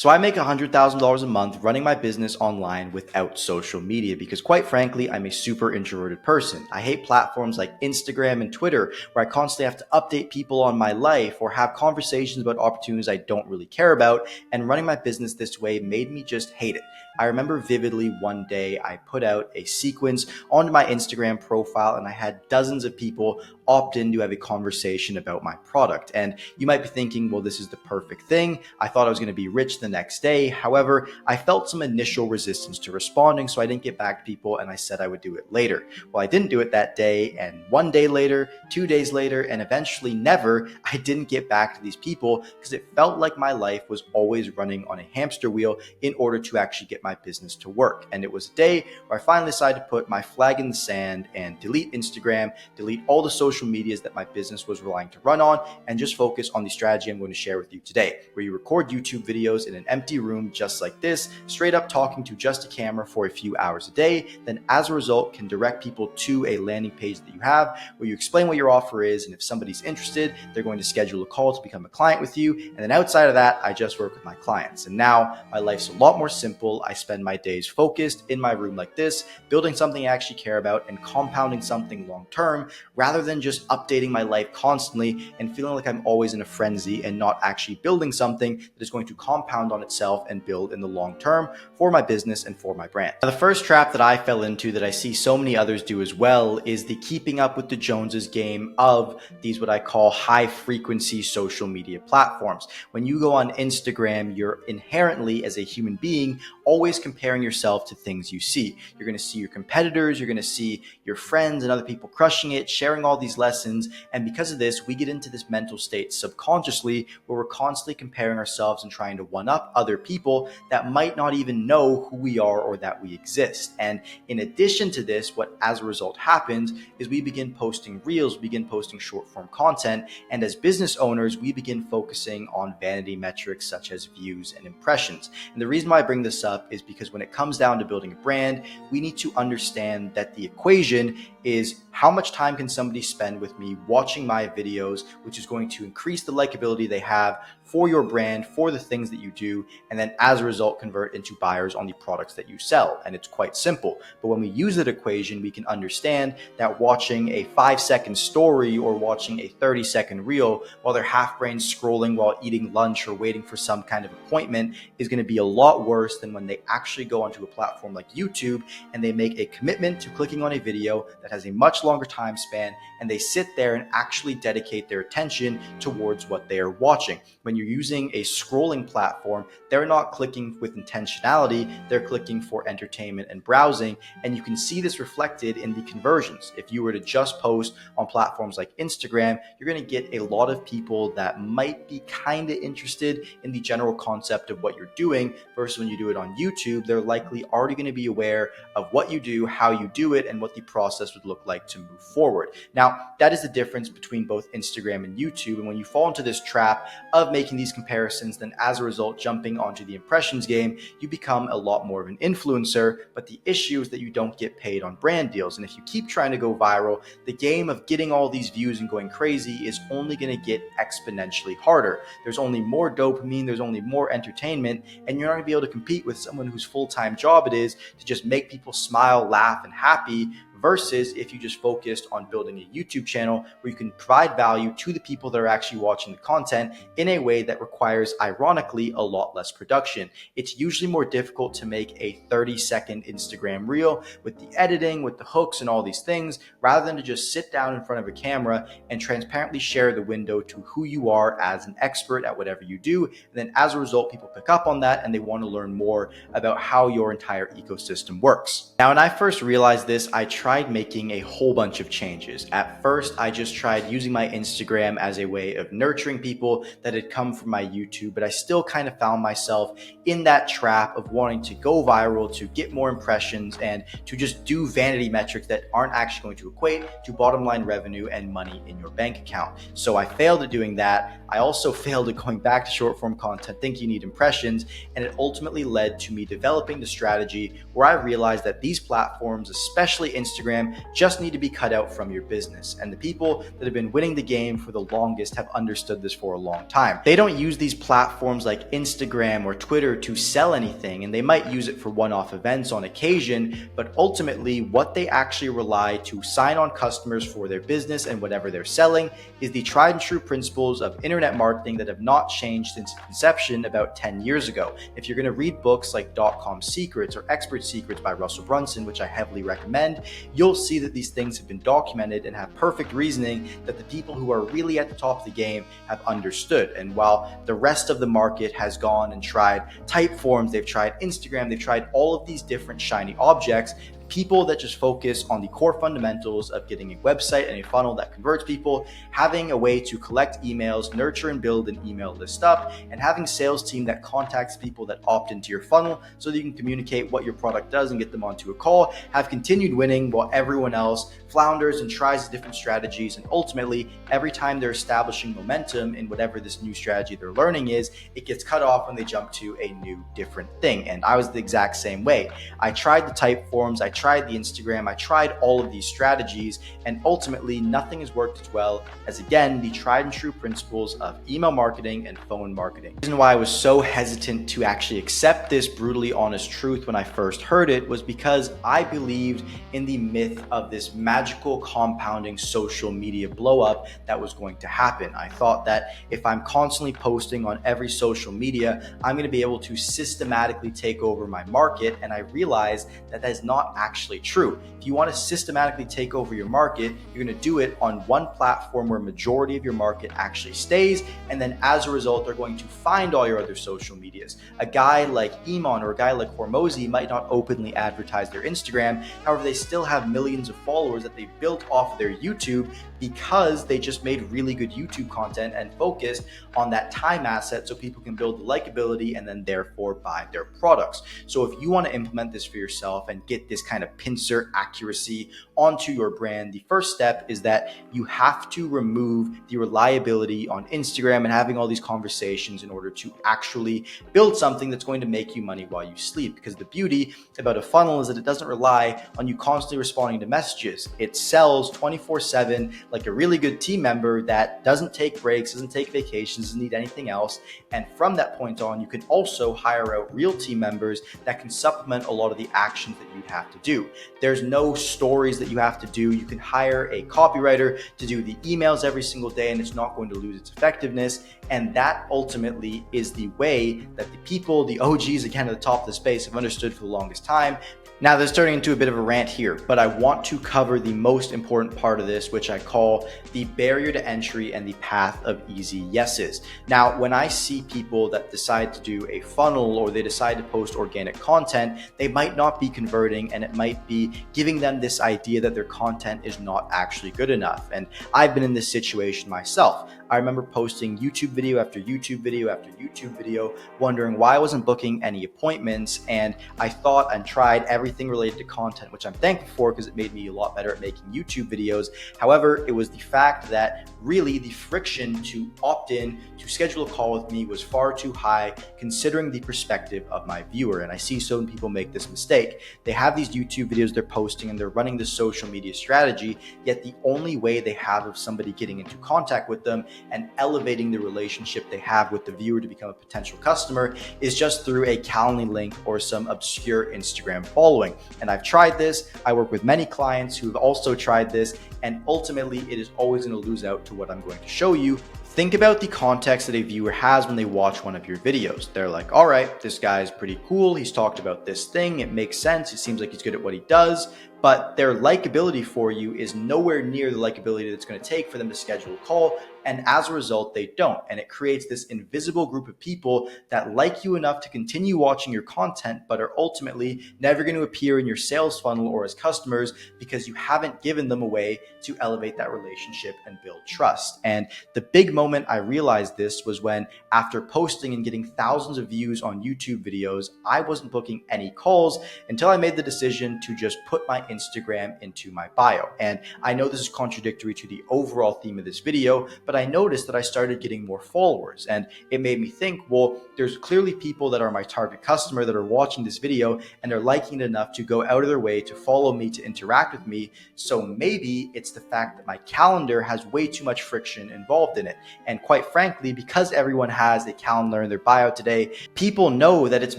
So I make $100,000 a month running my business online without social media because quite frankly, I'm a super introverted person. I hate platforms like Instagram and Twitter where I constantly have to update people on my life or have conversations about opportunities I don't really care about. And running my business this way made me just hate it. I remember vividly one day I put out a sequence onto my Instagram profile and I had dozens of people opt in to have a conversation about my product. And you might be thinking, well, this is the perfect thing. I thought I was going to be rich the next day. However, I felt some initial resistance to responding, so I didn't get back to people and I said I would do it later. Well, I didn't do it that day, and 1 day later, 2 days later, and eventually never, I didn't get back to these people because it felt like my life was always running on a hamster wheel in order to actually get my business to work. And it was a day where I finally decided to put my flag in the sand and delete Instagram, delete all the social medias that my business was relying to run on, and just focus on the strategy I'm going to share with you today, where you record YouTube videos in an empty room just like this, straight up talking to just a camera for a few hours a day, then as a result can direct people to a landing page that you have where you explain what your offer is, and if somebody's interested, they're going to schedule a call to become a client with you, and then outside of that, I just work with my clients. And now my life's a lot more simple. I spend my days focused in my room like this, building something I actually care about and compounding something long term, rather than just updating my life constantly and feeling like I'm always in a frenzy and not actually building something that is going to compound on itself and build in the long term for my business and for my brand. Now, the first trap that I fell into that I see so many others do as well is the keeping up with the Joneses game of these what I call high frequency social media platforms. When you go on Instagram, you're inherently as a human being always comparing yourself to things you see. You're going to see your competitors, you're going to see your friends and other people crushing it, sharing all these lessons. And because of this, we get into this mental state subconsciously where we're constantly comparing ourselves and trying to one up other people that might not even know who we are or that we exist. And in addition to this, what as a result happens is we begin posting reels, we begin posting short form content. And as business owners, we begin focusing on vanity metrics such as views and impressions. And the reason why I bring this up is because when it comes down to building a brand, we need to understand that the equation is how much time can somebody spend with me watching my videos, which is going to increase the likability they have for your brand, for the things that you do, and then as a result convert into buyers on the products that you sell. And it's quite simple. But when we use that equation, we can understand that watching a 5-second story or watching a 30-second reel while they're half-brain scrolling while eating lunch or waiting for some kind of appointment is going to be a lot worse than when they actually go onto a platform like YouTube and they make a commitment to clicking on a video that has a much longer time span, and they sit there and actually dedicate their attention towards what they are watching. When you're using a scrolling platform, they're not clicking with intentionality, they're clicking for entertainment and browsing, and you can see this reflected in the conversions. If you were to just post on platforms like Instagram, you're going to get a lot of people that might be kind of interested in the general concept of what you're doing, versus when you do it on YouTube, they're likely already going to be aware of what you do, how you do it, and what the process would look like to move forward. Now, that is the difference between both Instagram and YouTube. And when you fall into this trap of making these comparisons, then as a result, jumping onto the impressions game, you become a lot more of an influencer. But the issue is that you don't get paid on brand deals. And if you keep trying to go viral, the game of getting all these views and going crazy is only going to get exponentially harder. There's only more dopamine, there's only more entertainment, and you're not going to be able to compete with someone whose full-time job it is to just make people smile, laugh, and happy, versus if you just focused on building a YouTube channel where you can provide value to the people that are actually watching the content in a way that requires, ironically, a lot less production. It's usually more difficult to make a 30-second Instagram reel with the editing, with the hooks and all these things, rather than to just sit down in front of a camera and transparently share the window to who you are as an expert at whatever you do. And then as a result, people pick up on that and they want to learn more about how your entire ecosystem works. Now, when I first realized this, I tried making a whole bunch of changes. At first, I just tried using my Instagram as a way of nurturing people that had come from my YouTube, but I still kind of found myself in that trap of wanting to go viral, to get more impressions, and to just do vanity metrics that aren't actually going to equate to bottom line revenue and money in your bank account. So I failed at doing that. I also failed at going back to short form content, thinking you need impressions, and it ultimately led to me developing the strategy where I realized that these platforms, especially Instagram, Instagram just need to be cut out from your business. And the people that have been winning the game for the longest have understood this for a long time. They don't use these platforms like Instagram or Twitter to sell anything, and they might use it for one-off events on occasion, but ultimately what they actually rely to sign on customers for their business and whatever they're selling is the tried and true principles of internet marketing that have not changed since its inception about 10 years ago. If you're going to read books like .com Secrets or Expert Secrets by Russell Brunson, which I heavily recommend, you'll see that these things have been documented and have perfect reasoning that the people who are really at the top of the game have understood. And while the rest of the market has gone and tried Typeforms, they've tried Instagram, they've tried all of these different shiny objects, people that just focus on the core fundamentals of getting a website and a funnel that converts people, having a way to collect emails, nurture and build an email list up, and having a sales team that contacts people that opt into your funnel so that you can communicate what your product does and get them onto a call, have continued winning while everyone else flounders and tries different strategies. And ultimately, every time they're establishing momentum in whatever this new strategy they're learning is, it gets cut off when they jump to a new different thing. And I was the exact same way. I tried the Typeforms, I tried the Instagram, I tried all of these strategies, and ultimately nothing has worked as well as, again, the tried and true principles of email marketing and phone marketing. The reason why I was so hesitant to actually accept this brutally honest truth when I first heard it was because I believed in the myth of this magical compounding social media blow up that was going to happen. I thought that if I'm constantly posting on every social media, I'm going to be able to systematically take over my market, and I realized that that is not actually true. If you want to systematically take over your market, you're going to do it on one platform where majority of your market actually stays, and then as a result, they're going to find all your other social medias. A guy like Iman or a guy like Hormozi might not openly advertise their Instagram, however, they still have millions of followers that they built off of their YouTube because they just made really good YouTube content and focused on that time asset so people can build the likability and then therefore buy their products. So if you want to implement this for yourself and get this kind of pincer accuracy onto your brand, the first step is that you have to remove the reliability on Instagram and having all these conversations in order to actually build something that's going to make you money while you sleep. Because the beauty about a funnel is that it doesn't rely on you constantly responding to messages. It sells 24/7 like a really good team member that doesn't take breaks, doesn't take vacations, doesn't need anything else. And from that point on, you can also hire out real team members that can supplement a lot of the actions that you'd have to do. There's no stories that you have to do. You can hire a copywriter to do the emails every single day, and it's not going to lose its effectiveness. And that ultimately is the way that the people, the OGs, again, at the top of the space have understood for the longest time. Now, this is turning into a bit of a rant here, but I want to cover the most important part of this, which I call the barrier to entry and the path of easy yeses. Now, when I see people that decide to do a funnel or they decide to post organic content, they might not be converting, and it might be giving them this idea that their content is not actually good enough. And I've been in this situation myself. I remember posting YouTube video after YouTube video after YouTube video, wondering why I wasn't booking any appointments. And I thought and tried everything related to content, which I'm thankful for because it made me a lot better at making YouTube videos. However, it was the fact that really the friction to opt in to schedule a call with me was far too high considering the perspective of my viewer. And I see so many people make this mistake. They have these YouTube videos they're posting and they're running the social media strategy, yet the only way they have of somebody getting into contact with them and elevating the relationship they have with the viewer to become a potential customer is just through a Calendly link or some obscure Instagram following. And I've tried this. I work with many clients who have also tried this, and ultimately it is always going to lose out to what I'm going to show you. Think about the context that a viewer has when they watch one of your videos. They're like, all right, this guy's pretty cool. He's talked about this thing. It makes sense. It seems like he's good at what he does. But their likability for you is nowhere near the likability that's going to take for them to schedule a call. And as a result, they don't. And it creates this invisible group of people that like you enough to continue watching your content, but are ultimately never going to appear in your sales funnel or as customers because you haven't given them a way to elevate that relationship and build trust. And the big moment I realized this was when, after posting and getting thousands of views on YouTube videos, I wasn't booking any calls until I made the decision to just put my Instagram into my bio. And I know this is contradictory to the overall theme of this video, but but I noticed that I started getting more followers. And it made me think, well, there's clearly people that are my target customer that are watching this video and are liking it enough to go out of their way to follow me, to interact with me. So maybe it's the fact that my calendar has way too much friction involved in it. And quite frankly, because everyone has a calendar in their bio today, people know that it's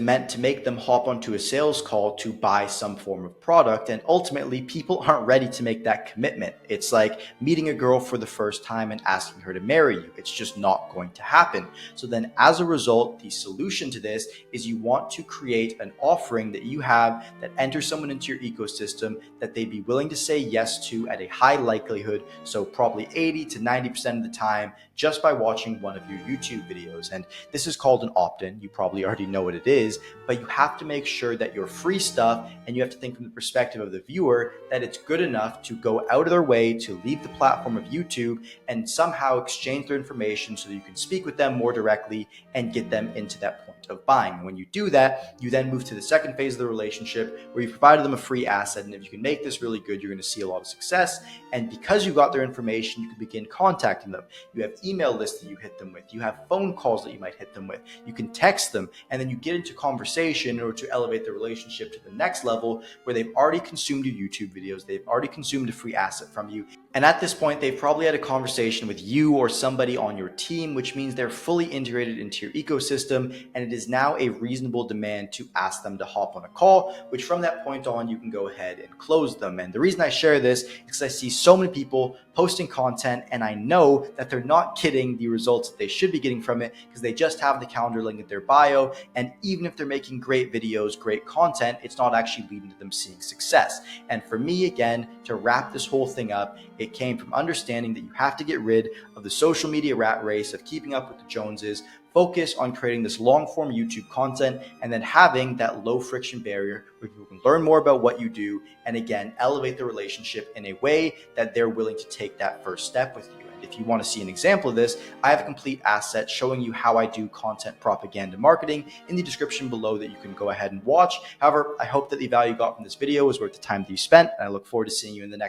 meant to make them hop onto a sales call to buy some form of product. And ultimately, people aren't ready to make that commitment. It's like meeting a girl for the first time and asking her to marry you. It's just not going to happen. So then as a result, the solution to this is you want to create an offering that you have that enters someone into your ecosystem that they'd be willing to say yes to at a high likelihood. So probably 80 to 90% of the time, just by watching one of your YouTube videos. And this is called an opt-in. You probably already know what it is, but you have to make sure that your free stuff, and you have to think from the perspective of the viewer, that it's good enough to go out of their way to leave the platform of YouTube and somehow exchange their information so that you can speak with them more directly and get them into that point of buying. When you do that, you then move to the second phase of the relationship where you provided them a free asset. And if you can make this really good, you're going to see a lot of success. And because you got their information, you can begin contacting them. You have email lists that you hit them with. You have phone calls that you might hit them with. You can text them, and then you get into conversation in order to elevate the relationship to the next level where they've already consumed your YouTube videos. They've already consumed a free asset from you. And at this point, they've probably had a conversation with you or somebody on your team, which means they're fully integrated into your ecosystem. And it is now a reasonable demand to ask them to hop on a call, which from that point on, you can go ahead and close them. And the reason I share this is because I see so many people posting content, and I know that they're not getting the results that they should be getting from it because they just have the calendar link in their bio. And even if they're making great videos, great content, it's not actually leading to them seeing success. And for me, again, to wrap this whole thing up, it came from understanding that you have to get rid of the social media rat race of keeping up with the Joneses, focus on creating this long form YouTube content, and then having that low friction barrier where people can learn more about what you do and again, elevate the relationship in a way that they're willing to take that first step with you. And if you want to see an example of this, I have a complete asset showing you how I do content propaganda marketing in the description below that you can go ahead and watch. However, I hope that the value you got from this video was worth the time that you spent, and I look forward to seeing you in the next